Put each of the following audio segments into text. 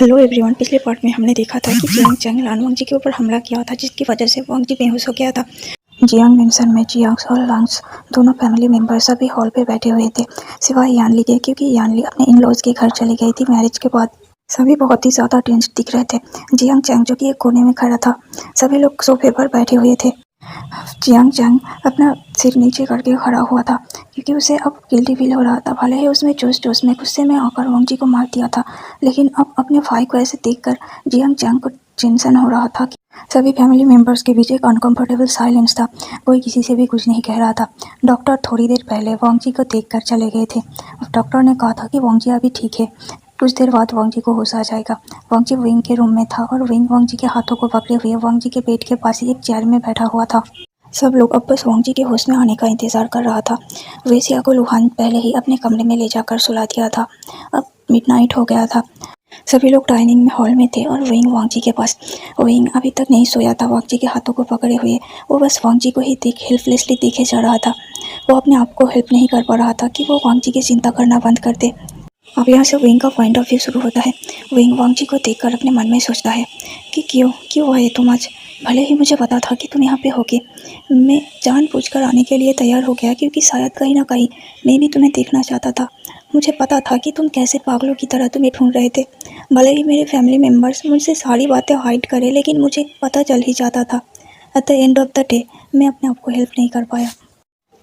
Hello everyone. पिछले part में हमने देखा था कि जियांग चैंग लानवांग जी के ऊपर हमला किया था, जिसकी वजह से वांग जी बेहोश हो गया था। जियांग मेंशन में जियांग और लांग्स दोनों फैमिली मेंबर सभी हॉल पे बैठे हुए थे, सिवाय यानली के, क्योंकि यानली अपने इन लॉज के घर चली गई थी मैरिज के बाद। सभी बहुत ही ज़्यादा टेंस दिख रहे थे। जियांग चैंग जो कि एक कोने में खड़ा था, सभी लोग सोफे पर बैठे हुए थे। जियांग चैंग अपना सिर नीचे करके खड़ा हुआ था, क्योंकि उसे अब गिल्टी फील हो रहा था। भले ही उसमें जोश जोश में गुस्से में आकर वांग जी को मार दिया था, लेकिन अब अपने भाई को ऐसे देखकर जियांग चैंग को टेंशन हो रहा था कि सभी फैमिली मेंबर्स के बीच एक अनकंफर्टेबल साइलेंस था। कोई किसी से भी कुछ नहीं कह रहा था। डॉक्टर थोड़ी देर पहले वांग जी को देखकर चले गए थे। डॉक्टर ने कहा था कि वांग जी अभी ठीक है, कुछ देर बाद वांग जी को होश आ जाएगा। वांग जी विंग के रूम में था और विंग वांग जी के हाथों को पकड़े हुए वांग जी के बेड के पास ही एक चेयर में बैठा हुआ था। सब लोग अब बस वांग जी के होश में आने का इंतजार कर रहा था। वेसिया को लुहान पहले ही अपने कमरे में ले जाकर सुला दिया था। अब मिडनाइट हो गया था। सभी लोग डाइनिंग में हॉल में थे और विंग वांग जी के पास। विंग अभी तक नहीं सोया था, वांग जी के हाथों को पकड़े हुए। वो बस वांग जी को ही हेल्पलेसली देखे जा रहा था। वो अपने आप को हेल्प नहीं कर पा रहा था कि वो वांग जी की चिंता करना बंद कर दे। अब यहाँ से विंग का पॉइंट ऑफ व्यू शुरू होता है। विंग वांग जी को देखकर अपने मन में सोचता है कि क्यों आए तुम आज। भले ही मुझे पता था कि तुम यहाँ पे होगे, मैं जानबूझकर आने के लिए तैयार हो गया, क्योंकि शायद कहीं ना कहीं मैं भी तुम्हें देखना चाहता था। मुझे पता था कि तुम कैसे पागलों की तरह तुम्हें ढूंढ रहे थे। भले ही मेरे फैमिली मेम्बर्स मुझसे सारी बातें हाइड करें, लेकिन मुझे पता चल ही जाता था। At the end of the day मैं अपने आप को हेल्प नहीं कर पाया।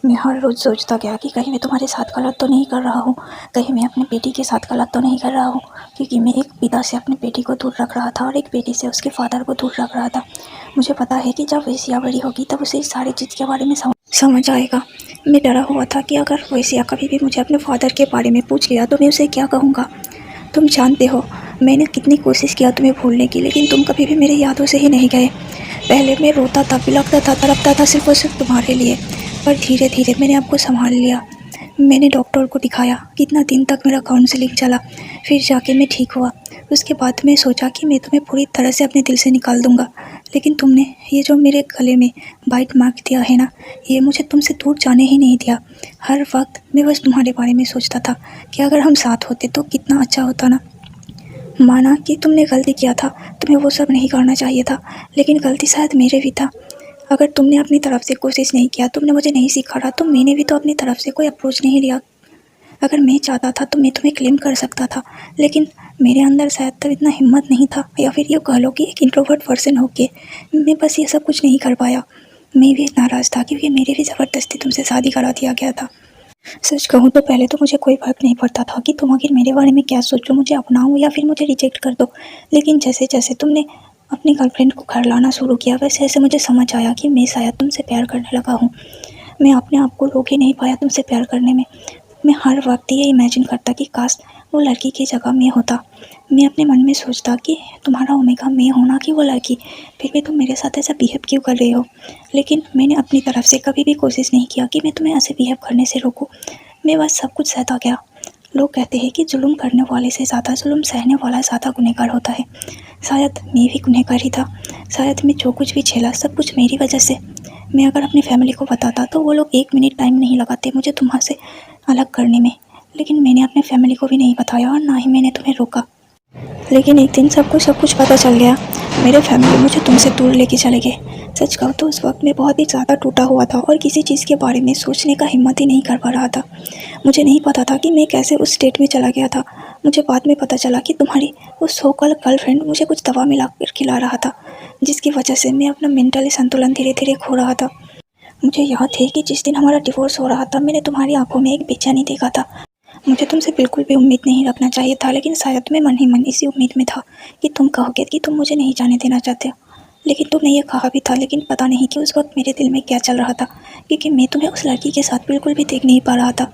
मैं हर रोज़ सोचता गया कि कहीं मैं तुम्हारे साथ गलत तो नहीं कर रहा हूँ, कहीं मैं अपनी बेटी के साथ गलत तो नहीं कर रहा हूँ, क्योंकि मैं एक पिता से अपनी बेटी को दूर रख रहा था और एक बेटी से उसके फादर को दूर रख रहा था। मुझे पता है कि जब वेसिया बड़ी होगी तब उसे इस सारी चीज़ के बारे में समझ आएगा। मैं डरा हुआ था कि अगर वेसिया कभी भी मुझे अपने फादर के बारे में पूछ लिया तो मैं उसे क्या कहूँगा। तुम जानते हो मैंने कितनी कोशिश किया तुम्हें भूलने की, लेकिन तुम कभी भी मेरी यादों से ही नहीं गए। पहले मैं रोता था, बिलखता था, तड़पता था सिर्फ और सिर्फ तुम्हारे लिए, पर धीरे धीरे मैंने आपको संभाल लिया। मैंने डॉक्टर को दिखाया, कितना दिन तक मेरा काउंसलिंग चला, फिर जाके मैं ठीक हुआ। उसके बाद मैं सोचा कि मैं तुम्हें पूरी तरह से अपने दिल से निकाल दूंगा, लेकिन तुमने ये जो मेरे गले में बाइट मार्क दिया है ना, ये मुझे तुमसे दूर जाने ही नहीं दिया। हर वक्त मैं बस तुम्हारे बारे में सोचता था कि अगर हम साथ होते तो कितना अच्छा होता ना। माना कि तुमने गलती किया था, तुम्हें वो सब नहीं करना चाहिए था, लेकिन गलती शायद मेरे भी था। अगर तुमने अपनी तरफ से कोशिश नहीं किया, तुमने मुझे नहीं सिखाया, तो मैंने भी तो अपनी तरफ से कोई अप्रोच नहीं लिया। अगर मैं चाहता था तो मैं तुम्हें क्लेम कर सकता था, लेकिन मेरे अंदर शायद तब इतना हिम्मत नहीं था, या फिर ये कह लो कि एक इंट्रोवर्ट पर्सन होके मैं बस ये सब कुछ नहीं कर पाया। मैं भी नाराज़ था, क्योंकि मेरी भी ज़बरदस्ती तुमसे शादी करा दिया गया था। सच कहूँ तो पहले तो मुझे कोई फर्क नहीं पड़ता था कि तुम आखिर मेरे बारे में क्या सोचो, मुझे अपनाओ या फिर मुझे रिजेक्ट कर दो। लेकिन जैसे जैसे तुमने अपनी गर्लफ्रेंड को घर लाना शुरू किया, वैसे वैसे मुझे समझ आया कि मैं शायद तुमसे प्यार करने लगा हूँ। मैं अपने आप को रोक ही नहीं पाया तुमसे प्यार करने में। मैं हर वक्त ये इमेजिन करता कि काश वो लड़की की जगह मैं होता। मैं अपने मन में सोचता कि तुम्हारा ओमेगा मैं होना कि वो लड़की, फिर भी तुम मेरे साथ ऐसा बिहेव क्यों कर रही हो। लेकिन मैंने अपनी तरफ से कभी भी कोशिश नहीं किया कि मैं तुम्हें ऐसे बिहेव करने से रोकूं। मैं बस सब कुछ सहता गया। लोग कहते हैं कि जुल्म करने वाले से ज़्यादा जुल्म सहने वाला ज़्यादा गुनहगार होता है। शायद मैं भी गुनहगार ही था। शायद मैं जो कुछ भी झेला सब कुछ मेरी वजह से। मैं अगर अपनी फैमिली को बताता तो वो लोग 1 मिनट टाइम नहीं लगाते मुझे तुम्हारे से अलग करने में, लेकिन मैंने अपनी फैमिली को भी नहीं बताया और ना ही मैंने तुम्हें रोका। लेकिन एक दिन सब कुछ पता चल गया। मेरे फैमिली मुझे तुमसे दूर लेके चले गए। सच कहूँ तो उस वक्त मैं बहुत ही ज़्यादा टूटा हुआ था और किसी चीज़ के बारे में सोचने का हिम्मत ही नहीं कर पा रहा था। मुझे नहीं पता था कि मैं कैसे उस स्टेट में चला गया था। मुझे बाद में पता चला कि तुम्हारी वो सो कॉल्ड गर्लफ्रेंड मुझे कुछ दवा मिला कर खिला रहा था, जिसकी वजह से मैं अपना मेंटली संतुलन धीरे धीरे खो रहा था। मुझे याद है कि जिस दिन हमारा डिवोर्स हो रहा था, मैंने तुम्हारी आंखों में एक बेचैनी देखा था। मुझे तुमसे बिल्कुल भी उम्मीद नहीं रखना चाहिए था, लेकिन शायद मैं मन ही मन इसी उम्मीद में था कि तुम कहोगे कि तुम मुझे नहीं जाने देना चाहते हो। लेकिन तुमने ये कहा भी था, लेकिन पता नहीं कि उस वक्त मेरे दिल में क्या चल रहा था, क्योंकि मैं तुम्हें उस लड़की के साथ बिल्कुल भी देख नहीं पा रहा था।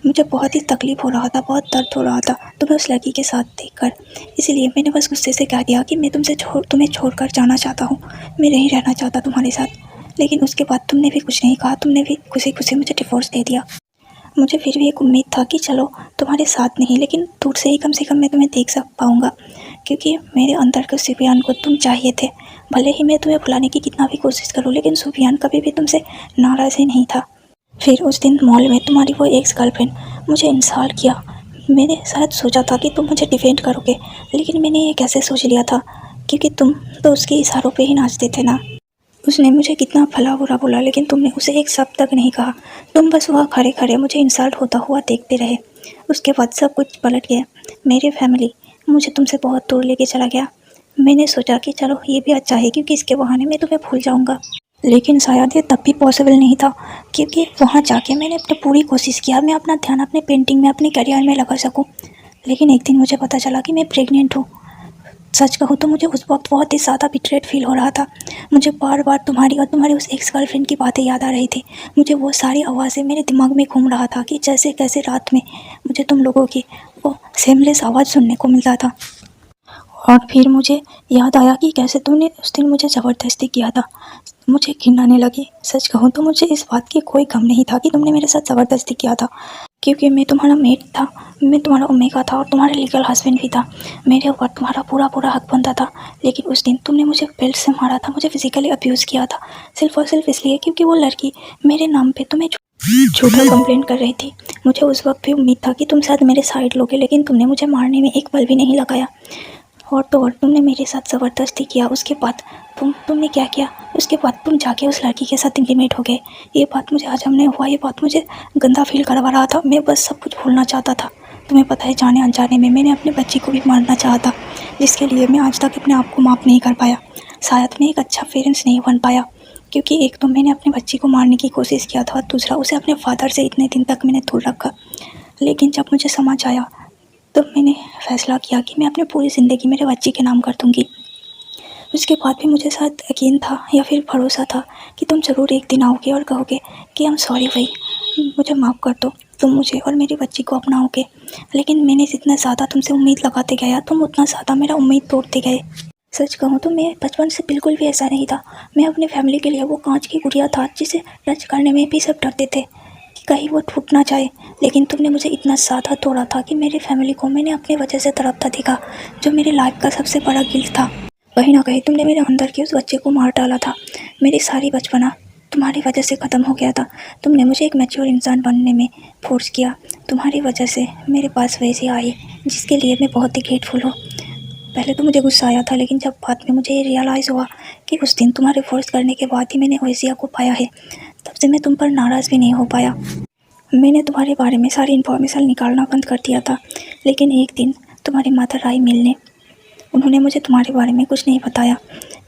मुझे बहुत ही तकलीफ़ हो रहा था, बहुत दर्द हो रहा था तुम्हें उस लड़की के साथ देखकर। इसीलिए मैंने बस गुस्से से कह दिया कि मैं तुम्हें छोड़कर जाना चाहता हूँ, मैं नहीं रहना चाहता तुम्हारे साथ। लेकिन उसके बाद तुमने भी कुछ नहीं कहा, तुमने भी खुशी खुशी मुझे डिवोर्स दे दिया। मुझे फिर भी एक उम्मीद था कि चलो तुम्हारे साथ नहीं, लेकिन दूर से ही कम से कम मैं तुम्हें देख पाऊँगा, क्योंकि मेरे अंदर के सुफियान को तुम चाहिए थे। भले ही मैं तुम्हें भुलाने की कितना भी कोशिश करूँ, लेकिन सुफियान कभी भी तुमसे नाराज़ ही नहीं था। फिर उस दिन मॉल में तुम्हारी वो एक्स गर्लफ्रेंड मुझे इंसल्ट किया। मैंने शायद सोचा था कि तुम मुझे डिफेंड करोगे, लेकिन मैंने ये कैसे सोच लिया था, क्योंकि तुम तो उसके इशारों पे ही नाचते थे ना। उसने मुझे कितना भला बुरा बोला, लेकिन तुमने उसे एक शब्द तक नहीं कहा। तुम बस वहाँ खड़े खड़े मुझे इंसल्ट होता हुआ देखते रहे। उसके बाद सब कुछ पलट गया। मेरी फैमिली मुझे तुमसे बहुत दूर लेके चला गया। मैंने सोचा कि चलो ये भी अच्छा है, क्योंकि इसके बहाने मैं तुम्हें भूल जाऊँगा। लेकिन शायद ये तब भी पॉसिबल नहीं था, क्योंकि वहाँ जाके मैंने अपनी पूरी कोशिश किया मैं अपना ध्यान अपने पेंटिंग में, अपने करियर में लगा सकूँ। लेकिन एक दिन मुझे पता चला कि मैं प्रेग्नेंट हूँ। सच कहूँ तो मुझे उस वक्त बहुत ही ज़्यादा बिट्रेड फील हो रहा था। मुझे बार बार तुम्हारी और तुम्हारी उस एक्स गर्लफ्रेंड की बातें याद आ रही थी। मुझे वो सारी आवाज़ें मेरे दिमाग में घूम रहा था कि जैसे कैसे रात में मुझे तुम लोगों की वो सेमलेस आवाज़ सुनने को मिलता था। और फिर मुझे याद आया कि कैसे तुमने उस दिन मुझे ज़बरदस्ती किया था। मुझे घिन आने लगी। सच कहूँ तो मुझे इस बात की कोई गम नहीं था कि तुमने मेरे साथ ज़बरदस्ती किया था, क्योंकि मैं तुम्हारा मेट था, मैं तुम्हारा ओमेगा था और तुम्हारा लीगल हस्बैंड भी था। मेरे ऊपर तुम्हारा पूरा पूरा हक बनता था। लेकिन उस दिन तुमने मुझे बेल्ट से मारा था, मुझे फिजिकली अब्यूज़ किया था, सिर्फ और सिर्फ इसलिए क्योंकि वो लड़की मेरे नाम पे तुम्हें झूठा कंप्लेंट कर रही थी। मुझे उस वक्त भी उम्मीद था कि तुम शायद मेरे साइड लोगे, लेकिन तुमने मुझे मारने में एक पल भी नहीं लगाया। और तो और तुमने मेरे साथ ज़बरदस्ती किया। उसके बाद तुमने क्या किया, उसके बाद तुम जाके उस लड़की के साथ इंटीमेट हो गए। ये बात मुझे हजम नहीं हुआ, ये बात मुझे गंदा फील करवा रहा था। मैं बस सब कुछ भूलना चाहता था। तुम्हें पता है, जाने अनजाने में मैंने अपने बच्ची को भी मारना चाहा था, जिसके लिए मैं आज तक अपने आप को माफ़ नहीं कर पाया। शायद मैं एक अच्छा पेरेंट्स नहीं बन पाया, क्योंकि एक तो मैंने अपनी बच्ची को मारने की कोशिश किया था और दूसरा उसे अपने फादर से इतने दिन तक मैंने दूर रखा। लेकिन जब मुझे समझ आया तो मैंने फ़ैसला किया कि मैं अपनी पूरी ज़िंदगी मेरे बच्ची के नाम कर दूँगी। उसके बाद भी मुझे शायद यकीन था या फिर भरोसा था कि तुम ज़रूर एक दिन आओगे और कहोगे कि आई एम सॉरी भाई, मुझे माफ़ कर दो, तुम मुझे और मेरी बच्ची को अपनाओगे। लेकिन मैंने जितना ज़्यादा तुमसे उम्मीद लगाते गया, तुम उतना ज़्यादा मेरा उम्मीद तोड़ते गए। सच कहूँ तो मैं बचपन से बिल्कुल भी ऐसा नहीं था। मैं अपनी फैमिली के लिए वो कांच की गुड़िया था जिसे टच करने में भी सब डरते थे कि कहीं वो टूट ना जाए। लेकिन तुमने मुझे इतना ज़्यादा तोड़ा था कि मेरी फैमिली को मैंने अपनी वजह से तड़पता देखा, जो मेरी लाइफ का सबसे बड़ा गिल्ट था। कहीं ना कहीं तुमने मेरे अंदर के उस बच्चे को मार डाला था। मेरी सारी बचपना तुम्हारी वजह से ख़त्म हो गया था। तुमने मुझे एक मैच्योर इंसान बनने में फोर्स किया। तुम्हारी वजह से मेरे पास वैसी आई, जिसके लिए मैं बहुत ही ग्रेटफुल हूँ। पहले तो मुझे गुस्सा आया था, लेकिन जब बाद में मुझे ये रियलाइज़ हुआ कि उस दिन तुम्हारे फोर्स करने के बाद ही मैंने ओएसिया को पाया है, तब से मैं तुम पर नाराज़ भी नहीं हो पाया। मैंने तुम्हारे बारे में सारी इन्फॉर्मेशन निकालना बंद कर दिया था। लेकिन एक दिन तुम्हारी मदर आई मिलने। उन्होंने मुझे तुम्हारे बारे में कुछ नहीं बताया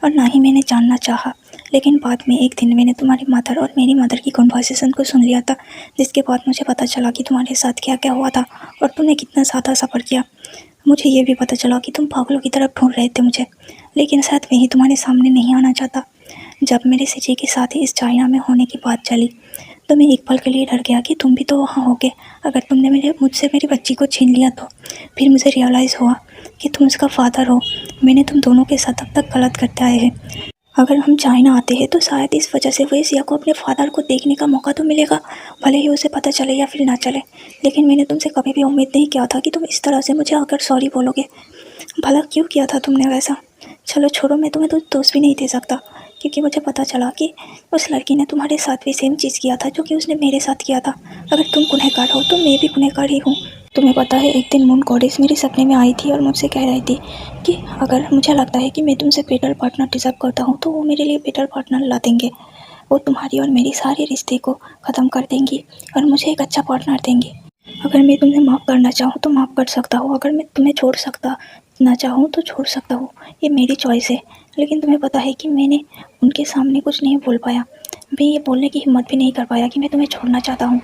और ना ही मैंने जानना चाहा। लेकिन बाद में एक दिन मैंने तुम्हारी मदर और मेरी मदर की कन्वर्सेशन को सुन लिया था, जिसके बाद मुझे पता चला कि तुम्हारे साथ क्या क्या हुआ था और तुमने कितना ज़्यादा सफ़र किया। मुझे ये भी पता चला कि तुम पागलों की तरफ ढूंढ रहे थे मुझे, लेकिन शायद मैं ही तुम्हारे सामने नहीं आना चाहता। जब मेरे सिजी के साथ ही इस चाइना में होने की बात चली, तो मैं एक पल के लिए डर गया कि तुम भी तो वहाँ होगे। अगर तुमने मुझसे मेरी बच्ची को छीन लिया तो। फिर मुझे रियलाइज़ हुआ कि तुम उसका फादर हो। मैंने तुम दोनों के साथ अब तक गलत करते आए हैं। अगर हम चाइना आते हैं तो शायद इस वजह से वेसिया को अपने फादर को देखने का मौका तो मिलेगा, भले ही उसे पता चले या फिर ना चले। लेकिन मैंने तुमसे कभी भी उम्मीद नहीं किया था कि तुम इस तरह से मुझे आकर सॉरी बोलोगे। भला क्यों किया था तुमने वैसा? चलो छोड़ो, मैं तुम्हें तो दोष भी नहीं दे सकता, क्योंकि मुझे पता चला कि उस लड़की ने तुम्हारे साथ भी सेम चीज़ किया था जो कि उसने मेरे साथ किया था। अगर तुम गुनहगार हो तो मैं भी गुनहगार ही हूँ। तुम्हें पता है, एक दिन मून गॉडेस मेरे सपने में आई थी और मुझसे कह रही थी कि अगर मुझे लगता है कि मैं तुमसे बेटर पार्टनर डिजर्व करता हूँ तो वो मेरे लिए बेटर पार्टनर ला देंगे। वो तुम्हारी और मेरी सारे रिश्ते को ख़त्म कर देंगी और मुझे एक अच्छा पार्टनर देंगी। अगर मैं तुम्हें माफ़ करना चाहूँ तो माफ़ कर सकता हूँ, अगर मैं तुम्हें छोड़ सकता ना चाहूँ तो छोड़ सकता हूँ। ये मेरी चॉइस है। लेकिन तुम्हें पता है कि मैंने उनके सामने कुछ नहीं बोल पाया। मैं ये बोलने की हिम्मत भी नहीं कर पाया कि मैं तुम्हें छोड़ना चाहता हूँ।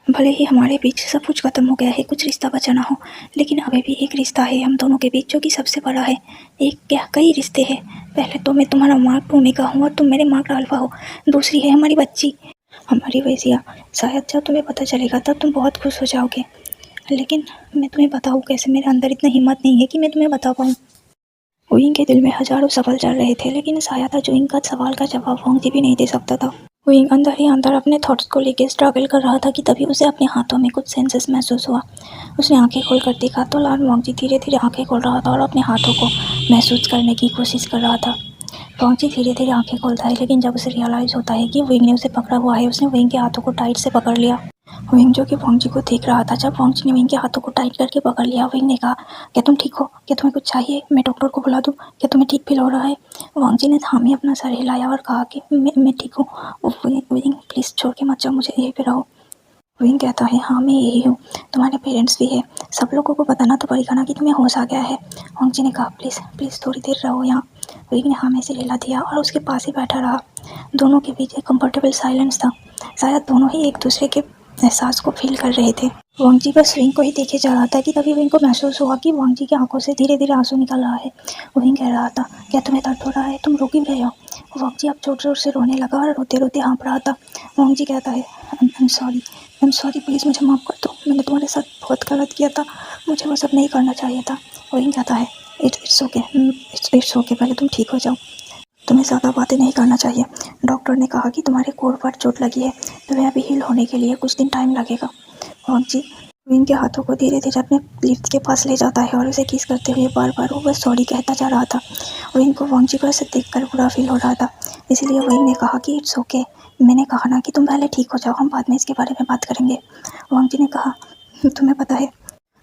भले ही हमारे बीच सब कुछ ख़त्म हो गया है, कुछ रिश्ता बचा ना हो, लेकिन अभी भी एक रिश्ता है हम दोनों के बीच जो कि सबसे बड़ा है। एक क्या, कई रिश्ते हैं। पहले तो मैं तुम्हारा मार्क ओमेगा हूँ और तुम मेरे मार्क अल्फा हो। दूसरी है हमारी बच्ची, हमारी वैसिया। शायद जब तुम्हें पता चलेगा तब तुम बहुत खुश हो जाओगे। लेकिन मैं तुम्हें बताऊँ कैसे? मेरे अंदर इतना हिम्मत नहीं है कि मैं तुम्हें बता पाऊँ। वुइंग के दिल में हजारों सवाल चल रहे थे, लेकिन शायद आज वुइंग का सवाल का जवाब वांगजी भी नहीं दे सकता था। वुइंग अंदर ही अंदर अपने थॉट्स को लेकर स्ट्रगल कर रहा था कि तभी उसे अपने हाथों में कुछ सेंसेस महसूस हुआ। उसने आंखें खोलकर देखा तो लाल वांगजी धीरे धीरे आंखें खोल रहा था और अपने हाथों को महसूस करने की कोशिश कर रहा था। वांगजी धीरे धीरे आंखें खोलता है, लेकिन जब उसे रियलाइज़ होता है कि वुइंग ने उसे पकड़ा हुआ है, उसने वुइंग के हाथों को टाइट से पकड़ लिया विंग जो कि वांगजी को देख रहा था। जब वांगजी ने विंग के हाथों को टाइट करके पकड़ लिया, विंग ने कहा, क्या तुम ठीक हो? क्या तुम्हें कुछ चाहिए? मैं डॉक्टर को बुला दूँ? क्या तुम्हें ठीक फील हो रहा है? वांगजी ने थामे अपना सर हिलाया और कहा कि मैं ठीक हूँ। विंग प्लीज़ छोड़ के मत जाओ मुझे, यहीं पे रहो। विंग कहता है, हाँ मैं यही हूँ, तुम्हारे पेरेंट्स भी है, सब लोगों को बताना तो पड़ेगा ना कि तुम्हें होश आ गया है। वांगजी ने कहा, प्लीज़ प्लीज़ थोड़ी देर रहो यहाँ। विंग ने हाँ में से हिला दिया और उसके पास ही बैठा रहा। दोनों के बीच एक कंफर्टेबल साइलेंस था। शायद दोनों ही एक दूसरे के एहसास को फील कर रहे थे। वांगजी बस विंग को ही देखे जा रहा था कि तभी विंग को महसूस हुआ कि वांगजी की आंखों से धीरे धीरे आंसू निकल रहा है। विंग कह रहा था, क्या तुम्हें दर्द हो रहा है? तुम रो क्यों रहे हो? वांगजी अब जोर जोर से रोने लगा और रोते रोते हाँफ रहा था। वांगजी कहता है, आई एम सॉरी, प्लीज़ मुझे माफ़ कर दो, मैंने तुम्हारे साथ बहुत गलत किया था, मुझे वो सब नहीं करना चाहिए था। विंग कहता है, इट्स ओके, पहले तुम ठीक हो जाओ, तुम्हें ज़्यादा बातें नहीं करना चाहिए। डॉक्टर ने कहा कि तुम्हारे कोर पर चोट लगी है, तुम्हें अभी हील होने के लिए कुछ दिन टाइम लगेगा। वांगजी विंग के हाथों को धीरे धीरे अपने लिफ्ट के पास ले जाता है और उसे किस करते हुए बार बार वो बस सॉरी कहता जा रहा था। विंग को वांगजी को ऐसे देखकर बुरा फील हो रहा था, इसलिए विंग ने कहा कि इट्स ओके, मैंने कहा ना कि तुम पहले ठीक हो जाओ, हम बाद में इसके बारे में बात करेंगे। वांगजी ने कहा, तुम्हें पता है,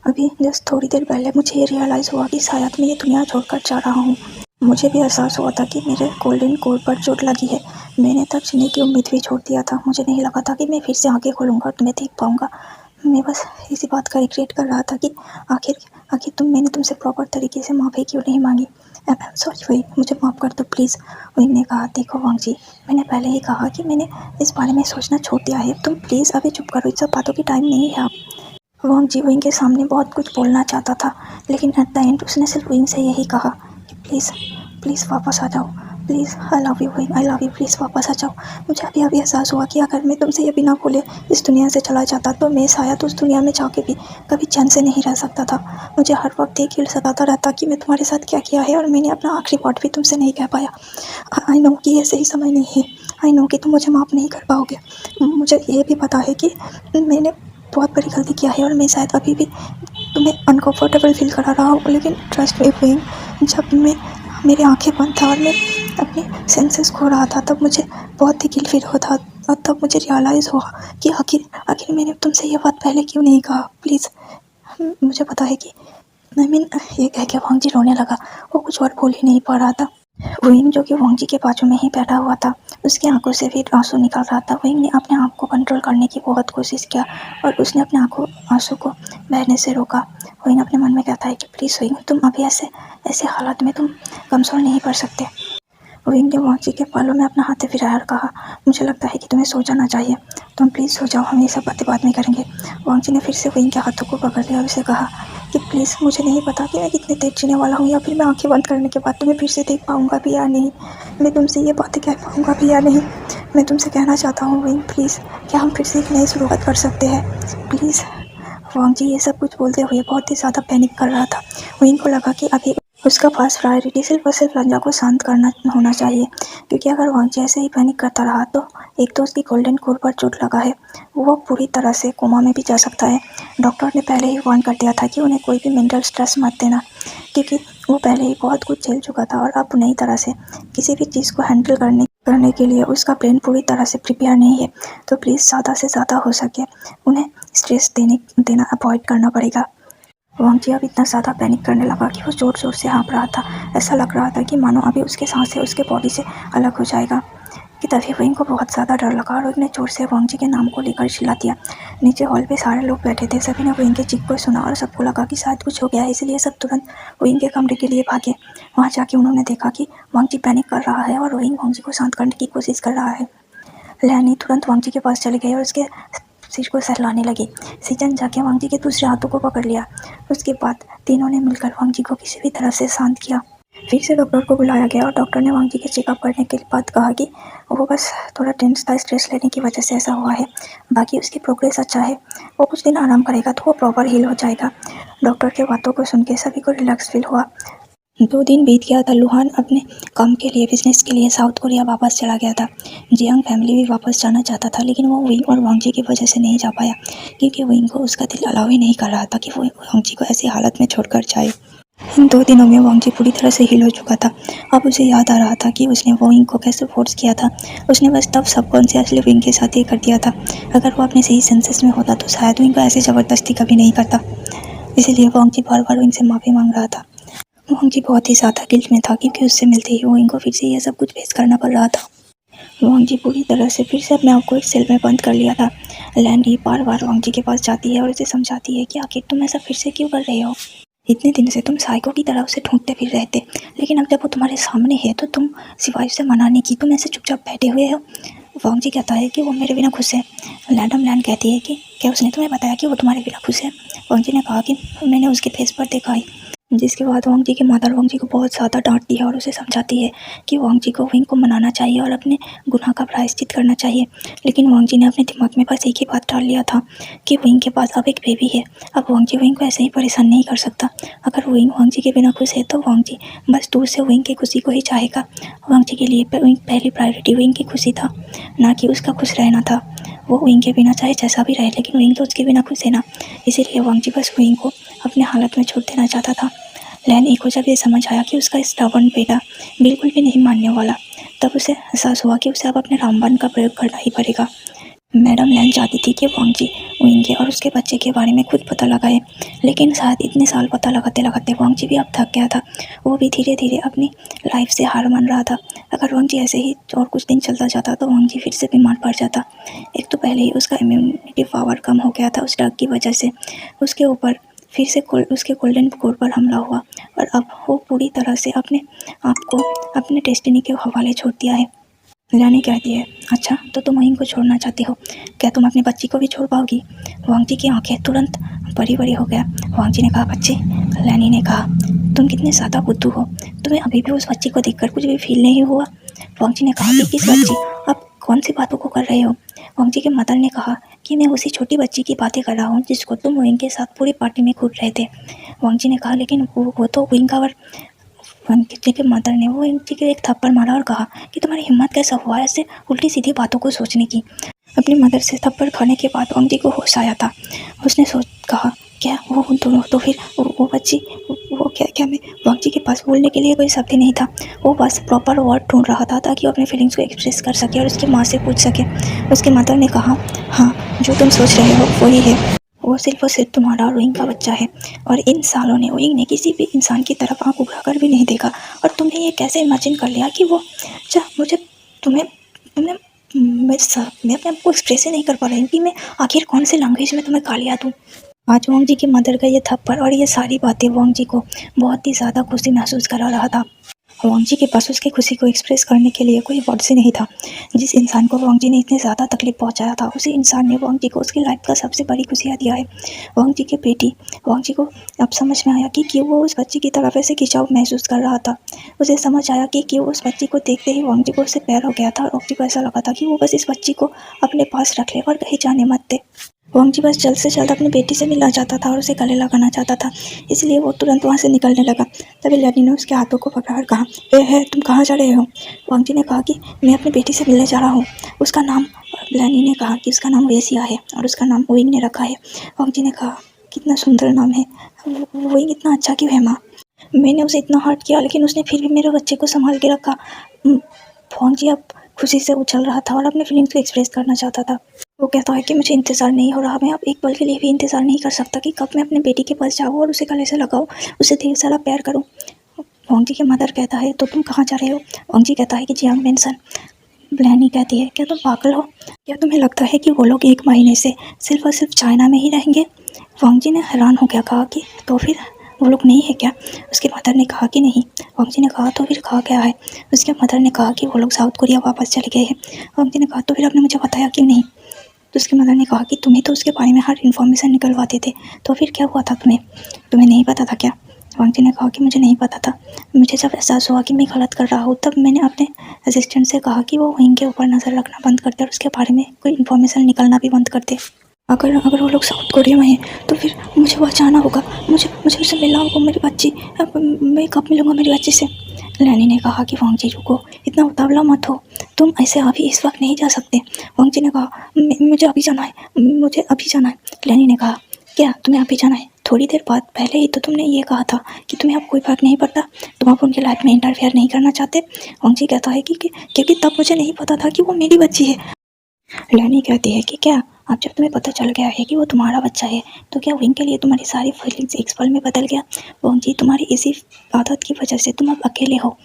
अभी जस्ट थोड़ी देर पहले मुझे ये रियलाइज़ हुआ कि शायद मैं ये दुनिया छोड़कर जा रहा हूँ। मुझे भी एहसास हुआ था कि मेरे गोल्डन कोर पर चोट लगी है। मैंने तब जीने की उम्मीद भी छोड़ दिया था। मुझे नहीं लगा था कि मैं फिर से आंखें खोलूँगा और तुम्हें देख पाऊँगा। मैं बस इसी बात का रिग्रेट कर रहा था कि आखिर मैंने तुमसे प्रॉपर तरीके से माफ़ी क्यों नहीं मांगी। सॉरी वही, मुझे माफ़ कर दो प्लीज़। विंग ने कहा, देखो वांगजी, मैंने पहले ही कहा कि मैंने इस बारे में सोचना छोड़ दिया है। तुम प्लीज़ अभी चुप करो, इस सब बातों की टाइम नहीं है। आप वांगजी विंग के सामने बहुत कुछ बोलना चाहता था, लेकिन एट द एंड उसने सिर्फ विंग से यही कहा कि प्लीज़ वापस आ जाओ, please, I love you wing, I love you, please वापस आ जाओ। मुझे अभी एहसास हुआ कि अगर मैं तुमसे ये बिना बोले इस दुनिया से चला जाता तो मैं शायद उस दुनिया में जाके भी कभी चैन से नहीं रह सकता था। मुझे हर वक्त एक गिल्ट सताता रहता कि मैं तुम्हारे साथ क्या किया है और मैंने अपना आखिरी वर्ड भी तुमसे नहीं कह पाया। आई नो कि ये सही समय नहीं है, आई नो कि तुम मुझे माफ़ नहीं कर पाओगे। मुझे ये भी पता है कि मैंने बहुत बड़ी गलती किया है और मैं शायद अभी भी तुम्हें अनकम्फर्टेबल फील करा रहा हूँ, लेकिन ट्रस्ट मी विंग, जब मेरी आंखें बंद था और मैं अपने सेंसेस खो रहा था तब मुझे बहुत ही गिल्ट फील होता, और तब मुझे रियलाइज़ हुआ कि आखिर मैंने तुमसे ये बात पहले क्यों नहीं कहा। प्लीज़, मुझे पता है कि ये कह के वांगजी रोने लगा। वो कुछ और बोल ही नहीं पा रहा था। विंग जो कि वांगजी के बाजू में ही बैठा हुआ था, उसकी आंखों से फिर आंसू निकल रहा था। विंग ने अपने आप को कंट्रोल करने की बहुत कोशिश किया और उसने अपने आंसू को बहने से रोका। विंग अपने मन में कहता है कि प्लीज़ विंग, तुम अभी ऐसे हालात में तुम कमज़ोर नहीं पड़ सकते। विंग ने वांगजी के बालों में अपना हाथ फिराया और कहा, मुझे लगता है कि तुम्हें सो जाना चाहिए, तुम प्लीज़ सो जाओ, हम ये सब बातें बाद में करेंगे। वांगजी ने फिर से विंग के हाथों को पकड़ लिया और उसे कहा कि प्लीज़, मुझे नहीं पता कि मैं कितने देर जीने वाला हूँ या फिर मैं आंखें बंद करने के बाद तुम्हें फिर से देख पाऊँगा भी या नहीं, मैं तुमसे ये बातें कह पाऊँगा भी या नहीं। मैं तुमसे कहना चाहता हूँ विंग, प्लीज़, क्या हम फिर से एक नई शुरुआत कर सकते हैं प्लीज़। वांगजी ये सब कुछ बोलते हुए बहुत ही ज़्यादा पैनिक कर रहा था। विंग को लगा कि अभी उसका पास प्रायोरिटी सिर्फ और सिर्फ रंजा को शांत करना होना चाहिए, क्योंकि अगर वांगजी ऐसे ही पैनिक करता रहा तो एक तो उसकी गोल्डन कोर पर चोट लगा है, वो पूरी तरह से कोमा में भी जा सकता है। डॉक्टर ने पहले ही वार्न कर दिया था कि उन्हें कोई भी मेंटल स्ट्रेस मत देना, क्योंकि वो पहले ही बहुत कुछ झेल चुका था और अब नई तरह से किसी भी चीज़ को हैंडल करने के लिए उसका ब्रेन पूरी तरह से प्रिपेयर नहीं है। तो प्लीज़ ज़्यादा से ज़्यादा हो सके उन्हें स्ट्रेस देना अवॉइड करना पड़ेगा। वांगजी अब इतना ज़्यादा पैनिक करने लगा कि वो ज़ोर ज़ोर से हाँफ रहा था। ऐसा लग रहा था कि मानो अभी उसके सांसें उसके बॉडी से अलग हो जाएगा। कि तभी विंग को बहुत ज़्यादा डर लगा और उसने जोर से वांगजी के नाम को लेकर चिल्ला दिया। नीचे हॉल पे सारे लोग बैठे थे, सभी ने विंग के चीख को सुना और सबको लगा कि शायद कुछ हो गया है, इसलिए सब तुरंत विंग के कमरे के लिए भागे। वहाँ जाके उन्होंने देखा कि वांगजी पैनिक कर रहा है और विंग वांगजी को शांत करने की कोशिश कर रहा है। लैनी तुरंत वांगजी के पास चले गए और उसके सिर को सहलाने लगी। सीजन जाके वांगजी के दूसरे हाथों को पकड़ लिया। उसके बाद तीनों ने मिलकर वांगजी को किसी भी तरह से शांत किया। फिर से डॉक्टर को बुलाया गया और डॉक्टर ने वांगजी के चेकअप करने के बाद कहा कि वो बस थोड़ा टेंस था, स्ट्रेस लेने की वजह से ऐसा हुआ है, बाकी उसकी प्रोग्रेस अच्छा है, वो कुछ दिन आराम करेगा तो वो प्रॉपर हील हो जाएगा। डॉक्टर के बातों को सुन के सभी को रिलैक्स फील हुआ। 2 दिन बीत गया था। लुहान अपने काम के लिए, बिजनेस के लिए साउथ कोरिया वापस चला गया था। जियांग फैमिली भी वापस जाना चाहता था, लेकिन वो विंग और वांगजी की वजह से नहीं जा पाया, क्योंकि विंग को उसका दिल अलाउ ही नहीं कर रहा था कि वो वांगजी को ऐसी हालत में छोड़कर जाए। इन 2 दिनों में वांग जी पूरी तरह से हिल हो चुका था। अब उसे याद आ रहा था कि उसने विंग को कैसे फोर्स किया था। उसने बस तब सबकॉन्शियसली विंग के साथ ये कर दिया था। अगर वो अपने सही सेंसेस में होता तो शायद विंग को ऐसे ज़बरदस्ती कभी नहीं करता। इसीलिए वांग जी बार बार विंग से माफ़ी मांग रहा था। वांग जी बहुत ही ज़्यादा गिल्ट में था क्योंकि उससे मिलते ही विंग को फिर से ये सब कुछ फेस करना पड़ रहा था। वांग जी पूरी तरह से फिर से अपने आप को एक सेल में बंद कर लिया था। लैंडी बार बार वांग जी के पास जाती है और उसे समझाती है कि आखिर तुम ऐसा फिर से क्यों कर रहे हो। इतने दिन से तुम साइको की तरह उसे ढूंढते फिर रहे थे, लेकिन अब जब वो तुम्हारे सामने है तो तुम सिवाय उसे मनाने की तुम ऐसे चुपचाप बैठे हुए हो। वांग जी कहता है कि वो मेरे बिना खुश है। मैडम लैंड कहती है कि क्या उसने तुम्हें बताया कि वो तुम्हारे बिना खुश है। वांग जी ने कहा कि मैंने उसके फेस पर देखा है। जिसके बाद वांग जी की मदर वांग जी को बहुत ज़्यादा डांटती है और उसे समझाती है कि वांग जी को विंग को मनाना चाहिए और अपने गुनाह का प्रायश्चित करना चाहिए। लेकिन वांग जी ने अपने दिमाग में बस एक ही बात डाल लिया था कि विंग के पास अब एक बेबी है। अब वांग जी विंग को ऐसे ही परेशान नहीं कर सकता। अगर विंग वांग जी के बिना खुश है तो वांग जी बस दूर से विंग की खुशी को ही चाहेगा। वांग जी के लिए विंग पहली प्रायोरिटी विंग की खुशी था, ना कि उसका खुश रहना था। वो विंग के बिना चाहे जैसा भी रहे, लेकिन विंग तो उसके बिना खुश है ना। इसीलिए वांग जी बस विंग को अपने हालत में छोड़ देना चाहता था। लैनी को जब ये समझ आया कि उसका स्टबर्न बेटा बिल्कुल भी नहीं मानने वाला, तब उसे एहसास हुआ कि उसे अब अपने रामबाण का प्रयोग करना ही पड़ेगा। मैडम लैन चाहती थी कि वांग जी विंग और उसके बच्चे के बारे में खुद पता लगाए, लेकिन शायद इतने साल पता लगाते लगाते वांग जी भी अब थक गया था। वो भी धीरे धीरे अपनी लाइफ से हार मान रहा था। अगर वांग जी ऐसे ही और कुछ दिन चलता जाता तो वांग जी फिर से बीमार पड़ जाता। एक तो पहले ही उसका इम्यूनिटी पावर कम हो गया था उस ड्रग की वजह से, उसके ऊपर फिर से उसके गोल्डन कोर पर हमला हुआ और अब वो पूरी तरह से अपने आप को अपने डेस्टिनी के हवाले छोड़ दिया है। लैनी कहती है, अच्छा तो तुम वहीं को छोड़ना चाहती हो, क्या तुम अपनी बच्ची को भी छोड़ पाओगी। वांग जी की आंखें तुरंत बड़ी बड़ी हो गया। वांग जी ने कहा, बच्ची। लैनी ने कहा, तुम कितने ज़्यादा बुद्धू हो, तुम्हें अभी भी उस बच्ची को देखकर कुछ भी फील नहीं हुआ। वांग जी ने कहा कि किस बच्ची, अब कौन सी बातों को कर रहे हो। वांग जी के मदर ने कहा कि मैं उसी छोटी बच्ची की बातें कर रहा हूँ जिसको तुम विंग के साथ पूरी पार्टी में घूर रहे थे। वांग जी ने कहा, लेकिन वो तो विंग का वांग जी के मदर ने वो जी के एक थप्पड़ मारा और कहा कि तुम्हारी हिम्मत कैसा हुआ ऐसे उल्टी सीधी बातों को सोचने की। अपनी मदर से थप्पड़ खाने के बाद वांग जी को होश आया था। उसने कहा, क्या वो दोनों तो फिर वो बच्ची, वो क्या मैं वांग जी के पास बोलने के लिए कोई शब्द ही नहीं था। वो बस प्रॉपर वर्ड ढूंढ रहा था ताकि वो अपने फीलिंग्स को एक्सप्रेस कर सके और उसकी माँ से पूछ सके। उसके मदर ने कहा, हाँ जो तुम सोच रहे हो वही है, वो सिर्फ और सिर्फ तुम्हारा विंग का बच्चा है और इन सालों ने विंग ने किसी भी इंसान की तरफ आंख उठाकर भी नहीं देखा। और तुमने ये कैसे इमेजिन कर लिया कि वो मुझे तुम्हें तुमने मैं अपने आप को एक्सप्रेस ही नहीं कर पा रही कि मैं आखिर कौन से लैंग्वेज में तुम्हें गालियाँ दूँ। आज वांग जी की मदर का ये थप्पड़ और ये सारी बातें वांग जी को बहुत ही ज़्यादा खुशी महसूस करा रहा था। वांग जी के पास उसकी खुशी को एक्सप्रेस करने के लिए कोई वर्ड्स ही नहीं था। जिस इंसान को वांग जी ने इतनी ज़्यादा तकलीफ पहुंचाया था, उसी इंसान ने वांग जी को उसकी लाइफ का सबसे बड़ी खुशियाँ दिया है। वांग जी की बेटी वांग जी को अब समझ में आया कि क्यों वो उस बच्ची की तरफ ऐसे खिंचाव महसूस कर रहा था। उसे समझ आया कि क्यों उस बच्ची को देखते ही वांग जी को उससे प्यार हो गया था और वांग जी को ऐसा लगा था कि वो बस इस बच्ची को अपने पास रख ले और कहीं जाने मत दे। वांग जी बस जल्द से जल्द अपनी बेटी से मिलना चाहता था और उसे गले लगाना चाहता था, इसलिए वो तुरंत वहाँ से निकलने लगा। तभी लैनी ने उसके हाथों को पकड़ा और कहा, है तुम कहाँ जा रहे हो। वांग जी ने कहा कि मैं अपनी बेटी से मिलने जा रहा हूँ। उसका नाम, लैनी ने कहा कि उसका नाम वेसिया है और उसका नाम विंग ने रखा है। वांग जी ने कहा, कितना सुंदर नाम है, विंग इतना अच्छा क्यों है माँ। मैंने उसे इतना हर्ट किया लेकिन उसने फिर भी मेरे बच्चे को संभाल के रखा। वांग जी अब खुशी से उछल रहा था और अपने फीलिंग्स को एक्सप्रेस करना चाहता था। वो कहता है कि मुझे इंतज़ार नहीं हो रहा, मैं अब एक पल के लिए भी इंतज़ार नहीं कर सकता कि कब मैं अपने बेटी के पास जाऊँ और उसे गले से लगाऊँ, उसे ढेर सारा प्यार करूँ। वांग जी के मदर कहता है, तो तुम कहाँ जा रहे हो। वांग जी कहता है कि जियांग मेंशन। लैनी कहती है, क्या तुम पागल हो, क्या तुम्हें लगता है कि वो लोग 1 महीने से सिर्फ और सिर्फ चाइना में ही रहेंगे। वांग जी ने हैरान हो गया, कहा कि तो फिर वो लोग नहीं है क्या। उसके मदर ने कहा कि नहीं। वांग जी ने कहा, तो फिर कहा क्या है। उसके मदर ने कहा कि वो लोग साउथ कोरिया वापस चले गए हैं। वांग जी ने कहा, तो फिर आपने मुझे बताया क्यों नहीं। तो उसकी मदर ने कहा कि तुम्हें तो उसके बारे में हर इन्फॉर्मेशन निकलवाते थे, तो फिर क्या हुआ था, तुम्हें नहीं पता था क्या। वांग जी ने कहा कि मुझे नहीं पता था, मुझे जब एहसास हुआ कि मैं गलत कर रहा हूँ तब मैंने अपने असिस्टेंट से कहा कि वो विंग के ऊपर नज़र रखना बंद कर दे और उसके बारे में कोई इन्फॉर्मेशन निकलना भी बंद कर दे। अगर वो लोग साउथ कोरिया में हैं तो फिर मुझे वहाँ जाना होगा, मुझे उससे मिलना होगा, मेरी बच्ची, मैं कब मिलूँगा मेरी बच्ची से। लैनी ने कहा कि वांग जी रुको, इतना उतावला मत हो, तुम ऐसे अभी इस वक्त नहीं जा सकते। वांग जी ने कहा, मुझे अभी जाना है, मुझे अभी जाना है। लैनी ने कहा, क्या तुम्हें अभी जाना है, थोड़ी देर बाद पहले ही तो तुमने ये कहा था कि तुम्हें अब कोई फ़र्क नहीं पड़ता, तुम अब उनके लाइफ में इंटरफेयर नहीं करना चाहते। वांग जी कहता है कि क्योंकि तब मुझे नहीं पता था कि वो मेरी बच्ची है। लैनी कहती है कि क्या अब जब तुम्हें पता चल गया है कि वो तुम्हारा बच्चा है तो क्या विंग के लिए तुम्हारी सारी फीलिंग्स एक पल में बदल गया? वांग जी, तुम्हारी इसी आदत की वजह से तुम अब अकेले हो।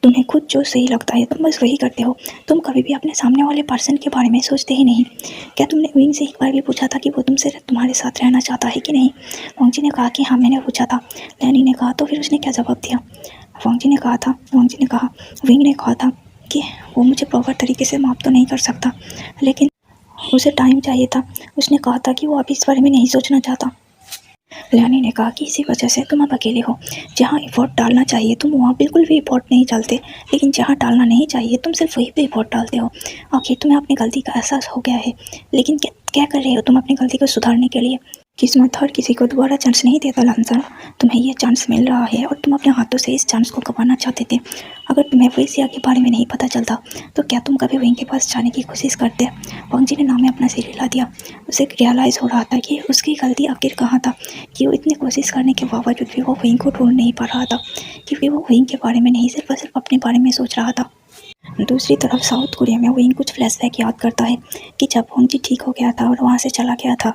तुम्हें खुद जो सही लगता है तुम बस वही करते हो। तुम कभी भी अपने सामने वाले पर्सन के बारे में सोचते ही नहीं। क्या तुमने विंग से एक बार भी पूछा था कि वो तुमसे तुम्हारे साथ रहना चाहता है कि नहीं? वांग जी ने कहा कि हाँ, मैंने पूछा था। लैनी ने कहा तो फिर उसने क्या जवाब दिया? वांग जी ने कहा विंग ने कहा था कि वो मुझे प्रॉपर तरीके से माफ़ तो नहीं कर सकता, लेकिन उसे टाइम चाहिए था। उसने कहा था कि वो अभी इस बारे में नहीं सोचना चाहता। लैनी ने कहा कि इसी वजह से तुम अब अकेले हो। जहाँ एफर्ट डालना चाहिए तुम वहाँ बिल्कुल भी एफर्ट नहीं डालते, लेकिन जहाँ डालना नहीं चाहिए तुम सिर्फ वहीं पे एफर्ट डालते हो। आखिर तुम्हें अपनी गलती का एहसास हो गया है, लेकिन क्या कर रहे हो तुम अपनी गलती को सुधारने के लिए? किस्मत हर किसी को दोबारा चांस नहीं देता लांसर। तुम्हें ये चांस मिल रहा है और तुम अपने हाथों से इस चांस को गंवाना चाहते थे। अगर तुम्हें वेसिया के बारे में नहीं पता चलता तो क्या तुम कभी विंग के पास जाने की कोशिश करते? वांग जी ने नाम में अपना सिर हिला दिया। उसे रियलाइज़ हो रहा था कि उसकी गलती आखिर कहाँ था, कि वो इतनी कोशिश करने के बावजूद भी वो विंग को ढूंढ नहीं पा रहा था, क्योंकि वो विंग के बारे में नहीं सिर्फ और सिर्फ अपने बारे में सोच रहा था। दूसरी तरफ साउथ कोरिया में विंग कुछ फ्लैशबैक याद करता है कि जब वांग जी ठीक हो गया था और वहाँ से चला गया था,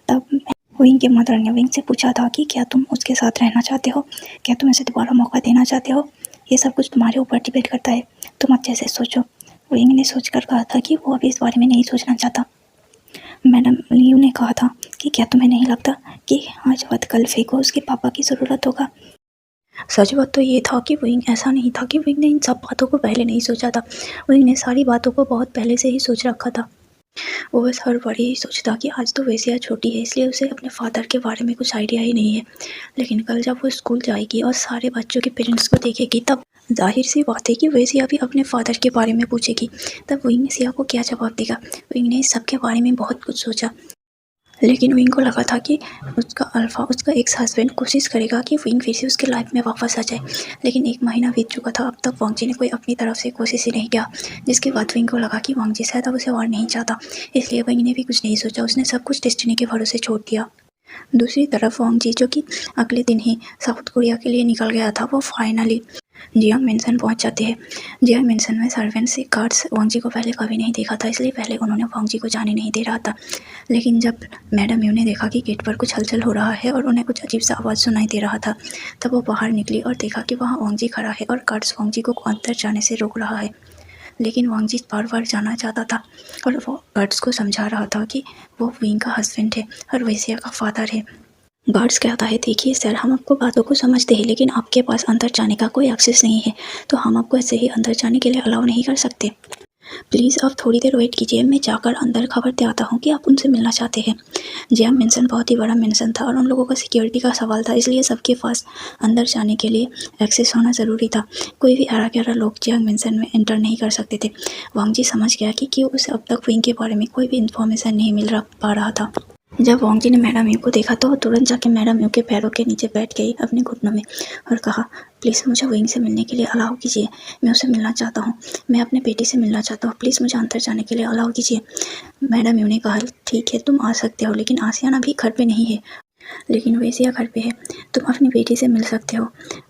तब विंग के मदर ने विंग से पूछा था कि क्या तुम उसके साथ रहना चाहते हो, क्या तुम उसे दोबारा मौका देना चाहते हो? ये सब कुछ तुम्हारे ऊपर डिपेंड करता है, तुम अच्छे से सोचो। विंग ने सोचकर कहा था कि वो अभी इस बारे में नहीं सोचना चाहता। मैडम लियू ने कहा था कि क्या तुम्हें नहीं लगता कि आज बात कल फे को उसके पापा की ज़रूरत होगा? सच बात तो ये था कि विंग ऐसा नहीं था कि विंग ने इन सब बातों को पहले नहीं सोचा था। विंग ने सारी बातों को बहुत पहले से ही सोच रखा था। वो बस हर बार यही सोचता कि आज तो वेसिया छोटी है, इसलिए उसे अपने फादर के बारे में कुछ आइडिया ही नहीं है। लेकिन कल जब वो स्कूल जाएगी और सारे बच्चों के पेरेंट्स को देखेगी, तब जाहिर सी बात है कि वेसिया भी अपने फादर के बारे में पूछेगी। तब विंग सिया को क्या जवाब देगा? विंग ने इस सब के बारे में बहुत कुछ सोचा, लेकिन विंग को लगा था कि उसका एक्स हस्बैंड कोशिश करेगा कि विंग फिर से उसके लाइफ में वापस आ जाए। लेकिन 1 महीना बीत चुका था, अब तक वांग जी ने कोई अपनी तरफ से कोशिश ही नहीं किया, जिसके बाद विंग को लगा कि वांग जी शायद अब उसे और नहीं चाहता। इसलिए विंग ने भी कुछ नहीं सोचा, उसने सब कुछ डेस्टिनी के भरोसे छोड़ दिया। दूसरी तरफ वांग जी, जो कि अगले दिन ही साउथ कोरिया के लिए निकल गया था, वो फाइनली जियांग मेंशन पहुंच जाते हैं। जियांग मेंशन में सर्वेंट से गार्ड्स वांग जी को पहले कभी नहीं देखा था, इसलिए पहले उन्होंने वांग जी को जाने नहीं दे रहा था। लेकिन जब मैडम यू ने देखा कि गेट पर कुछ हलचल हो रहा है और उन्हें कुछ अजीब सा आवाज़ सुनाई दे रहा था, तब वो बाहर निकली और देखा कि वहाँ वांग जी खड़ा है और गार्ड्स वांग जी को अंदर जाने से रोक रहा है। लेकिन वांग जी बार बार जाना चाहता था और वो गार्ड्स को समझा रहा था कि वो विंग का हस्बैंड है और वेसिया का फादर है। गार्ड्स कहता है, देखिए सर, हम आपको बातों को समझते हैं, लेकिन आपके पास अंदर जाने का कोई एक्सेस नहीं है, तो हम आपको ऐसे ही अंदर जाने के लिए अलाउ नहीं कर सकते। प्लीज़ आप थोड़ी देर वेट कीजिए, मैं जाकर अंदर खबर दे आता हूँ कि आप उनसे मिलना चाहते हैं। जियांग मेंशन बहुत ही बड़ा मेंशन था और उन लोगों का सिक्योरिटी का सवाल था, इसलिए सबके पास अंदर जाने के लिए एक्सेस होना ज़रूरी था। कोई भी आरा गहरा लोग जियांग मेंशन में एंटर नहीं कर सकते थे। वांग जी समझ गया कि क्यों उसे अब तक विंग के बारे में कोई भी इन्फॉर्मेशन नहीं मिल पा रहा था। जब वांग जी ने मैडम यू को देखा तो वो तुरंत जाके मैडम यू के पैरों के नीचे बैठ गई अपने घुटनों में और कहा, प्लीज़ मुझे विंग से मिलने के लिए अलाउ कीजिए, मैं उसे मिलना चाहता हूँ, मैं अपने बेटी से मिलना चाहता हूँ, प्लीज़ मुझे अंदर जाने के लिए अलाउ कीजिए। मैडम यू ने कहा, ठीक है तुम आ सकते हो, लेकिन आसियाना भी घर पे नहीं है। लेकिन वेसिया घर पे है, तुम अपनी बेटी से मिल सकते हो।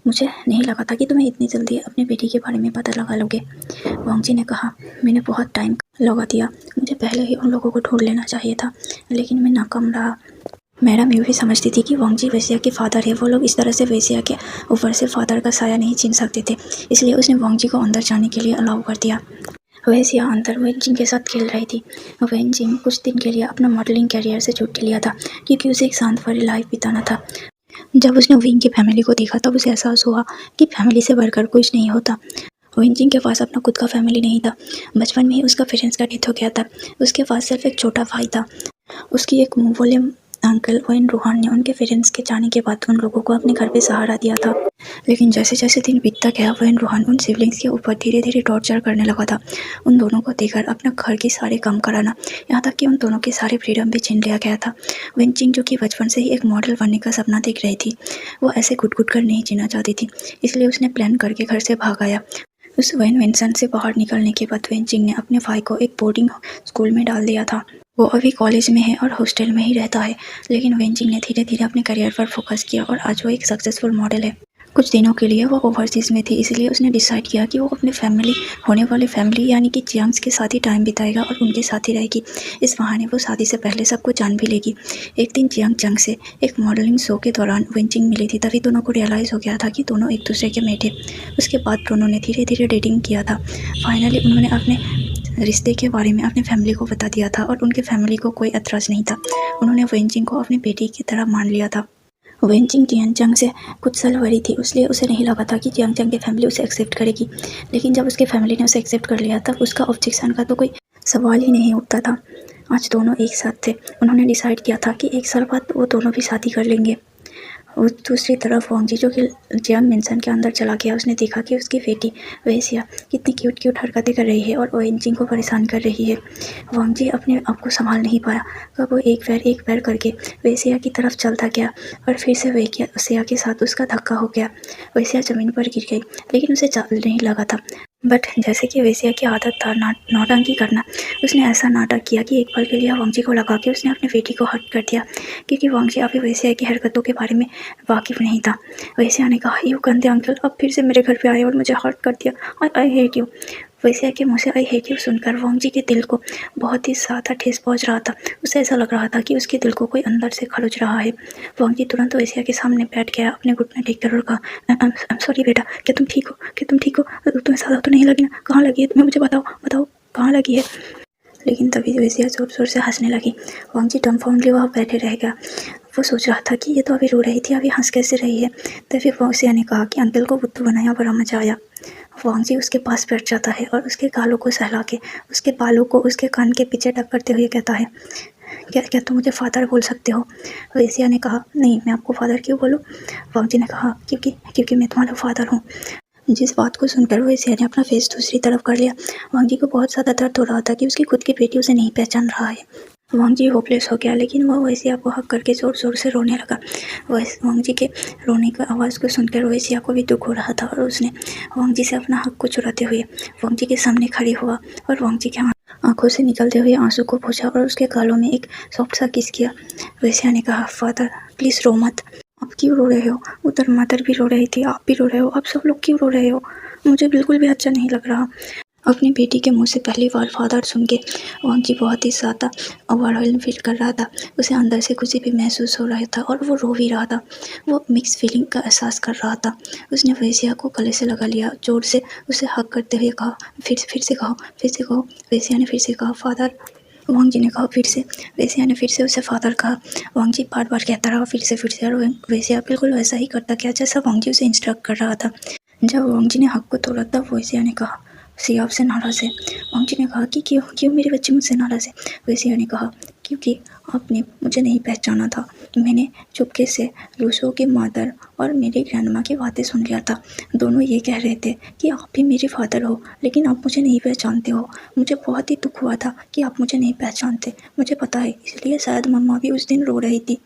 मुझे नहीं लगा था कि तुम्हें इतनी जल्दी अपनी बेटी के बारे में पता लगा लोगे। वांग जी ने कहा, मैंने बहुत टाइम लगा दिया, मुझे पहले ही उन लोगों को ढूंढ लेना चाहिए था, लेकिन मैं नाकाम रहा। मैडम यू भी समझती थी कि वांग जी वेसिया के फादर है, वो लोग इस तरह से वेसिया के ऊपर से फादर का साया नहीं छीन सकते थे, इसलिए उसने वांग जी को अंदर जाने के लिए अलाउ कर दिया। वेसिया अंदर वेन जिंग के साथ खेल रही थी। वेन जिंग कुछ दिन के लिए अपना मॉडलिंग करियर से छुट्टी लिया था, क्योंकि उसे एक शांत भरी लाइफ बिताना था। जब उसने विंग की फैमिली को देखा तब उसे एहसास हुआ कि फैमिली से बढ़कर कुछ नहीं होता। वेन जिंग के पास अपना खुद का फैमिली नहीं था, बचपन में ही उसका पेरेंट्स का डेथ हो गया था। उसके पास सिर्फ एक छोटा भाई था। उसकी एक मुँह बोले अंकल वेन रूहान ने उनके पेरेंट्स के जाने के बाद उन लोगों को अपने घर पे सहारा दिया था। लेकिन जैसे जैसे दिन बीतता गया, वेन रूहान उन सिबलिंग्स के ऊपर धीरे धीरे टॉर्चर करने लगा था। उन दोनों को देकर अपना घर के सारे काम कराना, यहाँ तक कि उन दोनों के सारे फ्रीडम भी छीन लिया गया था। वेन जिंग, जो कि बचपन से ही एक मॉडल बनने का सपना देख रही थी, वो ऐसे घुट घुट कर नहीं जीना चाहती थी, इसलिए उसने प्लान करके घर से भाग आया। उस वेन मेंशन से बाहर निकलने के बाद वेन जिंग ने अपने भाई को एक बोर्डिंग स्कूल में डाल दिया था। वो अभी कॉलेज में है और हॉस्टल में ही रहता है, लेकिन वेंजिंग ने धीरे धीरे अपने करियर पर फोकस किया और आज वो एक सक्सेसफुल मॉडल है। कुछ दिनों के लिए वो ओवरसीज़ में थी, इसलिए उसने डिसाइड किया कि वो अपने होने वाली फैमिली यानी कि जियांग्स के साथ ही टाइम बिताएगा और उनके साथ ही रहेगी। इस बहाने वो शादी से पहले सबको जान भी लेगी। एक दिन जियांग चंग से एक मॉडलिंग शो के दौरान वेंजिंग मिली थी, तभी दोनों को रियलाइज़ हो गया था कि दोनों एक दूसरे के मेट थे। उसके बाद दोनों ने धीरे धीरे डेटिंग किया था। फाइनली उन्होंने अपने रिश्ते के बारे में अपने फैमिली को बता दिया था और उनके फैमिली को कोई एतराज़ नहीं था। उन्होंने वेंजिंग को अपनी बेटी की तरह मान लिया था। वेंजिंग जियांग से कुछ साल बड़ी थी, इसलिए उसे नहीं लगा था कि जियांग की फैमिली उसे एक्सेप्ट करेगी। लेकिन जब उसके फैमिली ने उसे एक्सेप्ट कर लिया तब उसका ऑब्जेक्शन का तो कोई सवाल ही नहीं उठता था। आज दोनों एक साथ थे। उन्होंने डिसाइड किया था कि 1 साल बाद वो दोनों भी शादी कर लेंगे। और दूसरी तरफ वांगजी जो कि जियांग मेंशन के अंदर चला गया, उसने देखा कि उसकी बेटी वेसिया कितनी क्यूट क्यूट हरकतें कर रही है और वेंजिंग को परेशान कर रही है। वांगजी अपने आप को संभाल नहीं पाया, तब वो एक पैर करके वेसिया की तरफ चलता गया और फिर से वेसिया के साथ उसका धक्का हो गया। वेसिया ज़मीन पर गिर गई, लेकिन उसे चल नहीं लगा था। बट जैसे कि वेसिया की आदत था नौटंकी करना, उसने ऐसा नाटक किया कि एक पल के लिए वांगजी को लगा कि उसने अपनी बेटी को हर्ट कर दिया, क्योंकि वांगजी अभी वेसिया की हरकतों के बारे में वाकिफ़ नहीं था। वेसिया ने कहा, यू गंदे अंकल अब फिर से मेरे घर पे आए और मुझे हर्ट कर दिया। I hate you. वेसिया के मुँह से आई हेट यू सुनकर वांगजी के दिल को बहुत ही ज़्यादा ठेस पहुँच रहा था। उसे ऐसा लग रहा था कि उसके दिल को कोई अंदर से खरोच रहा है। वांगजी तुरंत वेसिया के सामने बैठ गया, अपने घुटने टेक कर और कहा, आई एम सॉरी बेटा, क्या तुम ठीक हो? तुम्हें ज़्यादा तो नहीं लगी ना? कहाँ लगी है तुम्हें? मुझे बताओ कहाँ लगी है? लेकिन तभी वेसिया ज़ोर ज़ोर से हंसने लगी। वांगजी डम्फाउंडली वहाँ बैठे रह गया। वो सोच रहा था कि ये तो अभी रो रही थी, अभी हंस कैसे रही है। तभी वेसिया ने कहा कि अंकल को बुद्धू बनाया, बड़ा मजा आया। वांगजी उसके पास बैठ जाता है और उसके गालों को सहला के उसके बालों को उसके कान के पीछे टक्करते हुए कहता है, क्या क्या तुम मुझे फादर बोल सकते हो? वेसिया ने कहा, नहीं, मैं आपको फादर क्यों बोलूँ? वांगजी ने कहा, क्योंकि मैं तुम्हारा फादर हूँ। जिस बात को सुनकर वेसिया ने अपना फेस दूसरी तरफ कर लिया। वांगजी को बहुत ज़्यादा दर्द हो रहा था कि उसकी खुद की बेटी उसे नहीं पहचान रहा है। वांगजी होपलेस हो गया, लेकिन वह वेसिया को हक करके ज़ोर ज़ोर से रोने लगा। वांगजी के रोने की आवाज़ को सुनकर वेसिया को भी दुख हो रहा था और उसने वांगजी से अपना हक को चुराते हुए वांगजी के सामने खड़ी हुआ और वांगजी के आंखों से निकलते हुए आंसू को पोंछा और उसके गालों में एक सॉफ्ट सा किस किया। वेसिया ने कहा, फादर प्लीज़ रो मत। आप क्यों रो रहे हो? उधर मदर भी रो रही थी, आप भी रो रहे हो, आप सब लोग क्यों रो रहे हो? मुझे बिल्कुल भी अच्छा नहीं लग रहा। अपनी बेटी के मुंह से पहली बार फादर सुन के वांगजी बहुत ही ज़्यादा ओवरवेल्म फील कर रहा था। उसे अंदर से खुशी भी महसूस हो रहा था और वो रो भी रहा था। वो मिक्स फीलिंग का एहसास कर रहा था। उसने वेसिया को गले से लगा लिया, जोर से उसे हक करते हुए कहा, फिर से कहो। वेसिया ने फिर से कहा, फादर। वांगजी ने कहा, फिर से। वेसिया ने फिर से उसे फादर कहा। वांगजी बार बार कहता रहा, फिर से और वेसिया बिल्कुल वैसा ही करता गया जैसा वांगजी उसे इंस्ट्रक्ट कर रहा था। जब वांगजी ने हक को तोड़ा तब वेसिया ने कहा, सिया आपसे नाराज़ है। वांगजी ने कहा कि क्यों मेरे बच्चे मुझसे नाराज़ है? वेसिया ने कहा, क्योंकि आपने मुझे नहीं पहचाना था। मैंने चुपके से लूसो की मदर और मेरी ग्रैंडमा की बातें सुन लिया था। दोनों ये कह रहे थे कि आप भी मेरे फादर हो, लेकिन आप मुझे नहीं पहचानते हो। मुझे बहुत ही दुख हुआ था कि आप मुझे नहीं पहचानते। मुझे पता है, इसलिए शायद मम्मा भी उस दिन रो रही थी।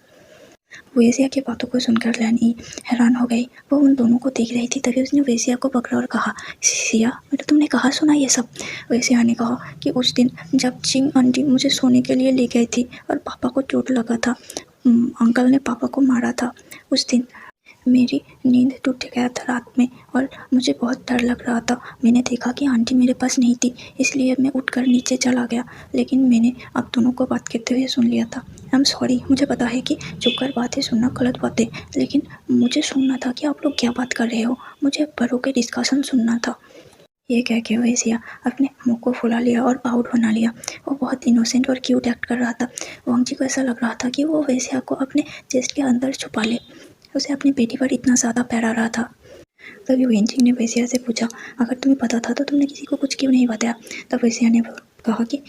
वेसिया की बातों को सुनकर लैनी हैरान हो गई। वो उन दोनों को देख रही थी, तभी उसने वेसिया को पकड़ा और कहा, सिया बेटा, तुमने कहाँ सुना ये सब? वेसिया ने कहा कि उस दिन जब चिंग आंटी मुझे सोने के लिए ले गई थी और पापा को चोट लगा था, अंकल ने पापा को मारा था। उस दिन मेरी नींद टूट गया था रात में और मुझे बहुत डर लग रहा था। मैंने देखा कि आंटी मेरे पास नहीं थी, इसलिए मैं उठकर नीचे चला गया, लेकिन मैंने आप दोनों को बात करते हुए सुन लिया था। I am sorry. मुझे पता है कि चुप कर बातें सुनना गलत बात है, लेकिन मुझे सुनना था कि आप लोग क्या बात कर रहे हो। मुझे बड़ों के डिस्कशन सुनना था। ये कह के वेसिया अपने मुंह को फुला लिया और प्राउड बना लिया। वो बहुत इनोसेंट और क्यूट एक्ट कर रहा था। वांगजी को ऐसा लग रहा था कि वो वेसिया को अपने चेस्ट के अंदर छुपा ले। उसे अपनी बेटी पर इतना ज़्यादा प्यार आ रहा था। तभी वेंजिंग ने वेसिया से पूछा, अगर तुम्हें पता था तो तुमने किसी को कुछ क्यों नहीं बताया? तब वेसिया ने कहा कि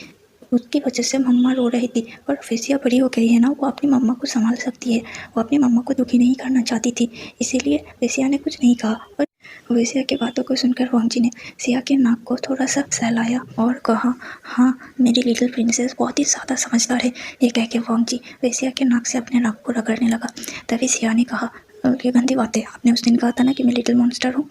उसकी वजह से मम्मा रो रही थी और वेसिया बड़ी हो गई है ना, वो अपनी मम्मा को संभाल सकती है। वो अपनी मम्मा को दुखी नहीं करना चाहती थी, इसीलिए वेसिया ने कुछ नहीं कहा। और वेसिया की बातों को सुनकर वांगजी ने सिया के नाक को थोड़ा सा सहलाया और कहा, हाँ मेरी लिटिल प्रिंसेस बहुत ही ज़्यादा समझदार है। ये कह के वांगजी वेसिया के नाक से अपने नाक को रगड़ने लगा। तभी सिया ने कहा, ये गंदी बात है, आपने उस दिन कहा था ना कि मैं लिटिल मॉन्स्टर हूँ।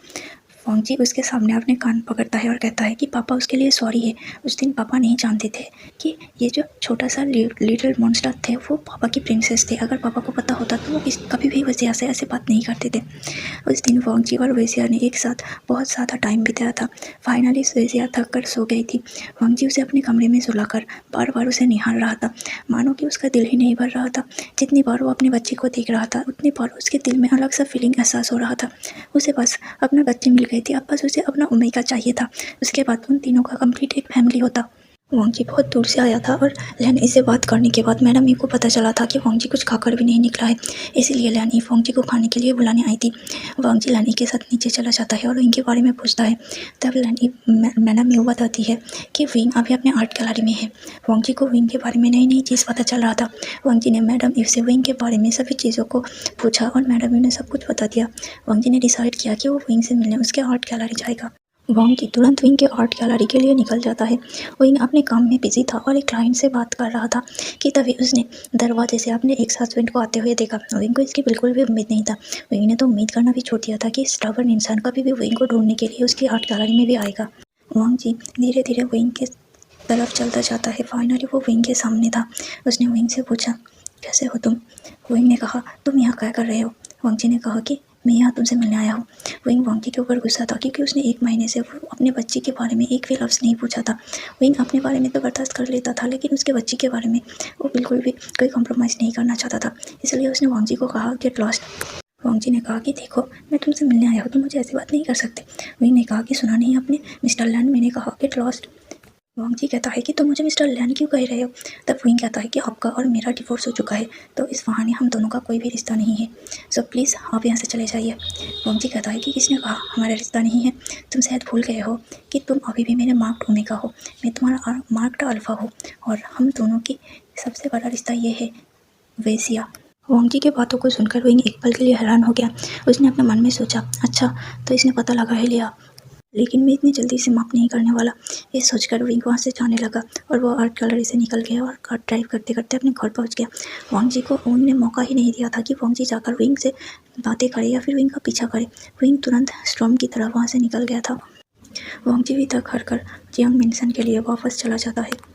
वांगजी उसके सामने अपने कान पकड़ता है और कहता है कि पापा उसके लिए सॉरी है। उस दिन पापा नहीं जानते थे कि ये जो छोटा सा लिटिल मॉन्स्टर थे वो पापा की प्रिंसेस थे। अगर पापा को पता होता तो वो कभी भी वैसिया से ऐसे बात नहीं करते थे। उस दिन वांगजी और वैसिया ने एक साथ बहुत ज़्यादा टाइम बिताया था। फाइनली वैसिया थक कर सो गई थी। वांगजी उसे अपने कमरे में सुलाकर बार बार उसे निहार रहा था, मानो कि उसका दिल ही नहीं भर रहा था। जितनी बार वो अपने बच्चे को देख रहा था उतनी बार उसके दिल में अलग सा फीलिंग एहसास हो रहा था। उसे बस अपना बच्चे मिल गए थे, अब बस उसे अपना ओमेगा चाहिए था। उसके बाद उन तीनों का कंप्लीट एक फैमिली होता। वांगजी बहुत दूर से आया था और लैनी से बात करने के बाद मैडम ई को पता चला था कि वांगजी कुछ खाकर भी नहीं निकला है, इसीलिए लैनी वांगजी को खाने के लिए बुलाने आई थी। वांगजी लैनी के साथ नीचे चला जाता है और इनके बारे में पूछता है। तब लैनी मैडम यू बताती है कि विंग अभी अपने आर्ट गैलरी में है। वांगजी को विंग के बारे में नई नई चीज़ पता चल रहा था। वांगजी ने मैडम यू से विंग के बारे में सभी चीज़ों को पूछा और मैडम यू ने सब कुछ बता दिया। वांगजी ने डिसाइड किया कि वो विंग से मिलने उसके आर्ट गैलरी जाएगा। वांगजी तुरंत विंग के आर्ट गैलरी के लिए निकल जाता है। विंग अपने काम में बिजी था और एक क्लाइंट से बात कर रहा था कि तभी उसने दरवाजे से अपने एक हस्बैंड को आते हुए देखा। विंग को इसकी बिल्कुल भी उम्मीद नहीं था। विंग ने तो उम्मीद करना भी छोड़ दिया था कि स्टबर्न इंसान कभी भी विंग को ढूंढने के लिए उसकी आर्ट गैलरी में भी आएगा। वांगजी धीरे धीरे विंग के तरफ चलता जाता है। फाइनली वो विंग के सामने था। उसने विंग से पूछा, कैसे हो तुम? विंग ने कहा, तुम यहाँ क्या कर रहे हो? वांगजी ने कहा कि मैं यहाँ तुमसे मिलने आया हूँ। विंग वांगजी के ऊपर गुस्सा था क्योंकि उसने 1 महीने से वो अपने बच्चे के बारे में एक भी लफ्ज़ नहीं पूछा था। विंग अपने बारे में तो बर्दाश्त कर लेता था, लेकिन उसके बच्चे के बारे में वो बिल्कुल भी कोई कॉम्प्रोमाइज़ नहीं करना चाहता था। इसलिए उसने वांगजी को कहा, गेट लॉस्ट। वांगजी ने कहा कि देखो, मैं तुमसे मिलने आया हूँ, तुम मुझे ऐसी बात नहीं कर सकते। विंग ने कहा कि सुना नहीं आपने मिस्टर लैन, मैंने कहा गेट लॉस्ट। वांगजी कहता है कि तुम मुझे मिस्टर लैन क्यों कह रहे हो? तब विंग कहता है कि आपका और मेरा डिवोर्स हो चुका है, तो इस बहाने हम दोनों का कोई भी रिश्ता नहीं है, सो प्लीज़ आप यहाँ से चले जाइए। वांगजी कहता है कि किसने कहा हमारा रिश्ता नहीं है? तुम शायद भूल गए हो कि तुम अभी भी मेरे मार्क्ड ओमेगा हो, मैं तुम्हारा मार्क्ड अल्फा हो, और हम दोनों की सबसे बड़ा रिश्ता ये है, वैसिया। वांगजी की बातों को सुनकर विंग एक पल के लिए हैरान हो गया। उसने अपने मन में सोचा, अच्छा तो इसने पता लगा ही लिया, लेकिन मैं इतनी जल्दी से माफ़ नहीं करने वाला। ये सोचकर विंग वहाँ से जाने लगा और वो आर्ट गैलरी से निकल गया और कार ड्राइव करते करते अपने घर पहुँच गया। वांगजी को उन्होंने मौका ही नहीं दिया था कि वांगजी जाकर विंग से बातें करे या फिर विंग का पीछा करे। विंग तुरंत स्टॉर्म की तरह वहाँ से निकल गया था। वांगजी भी थक हार कर जियांग मेंशन के लिए वापस चला जाता है।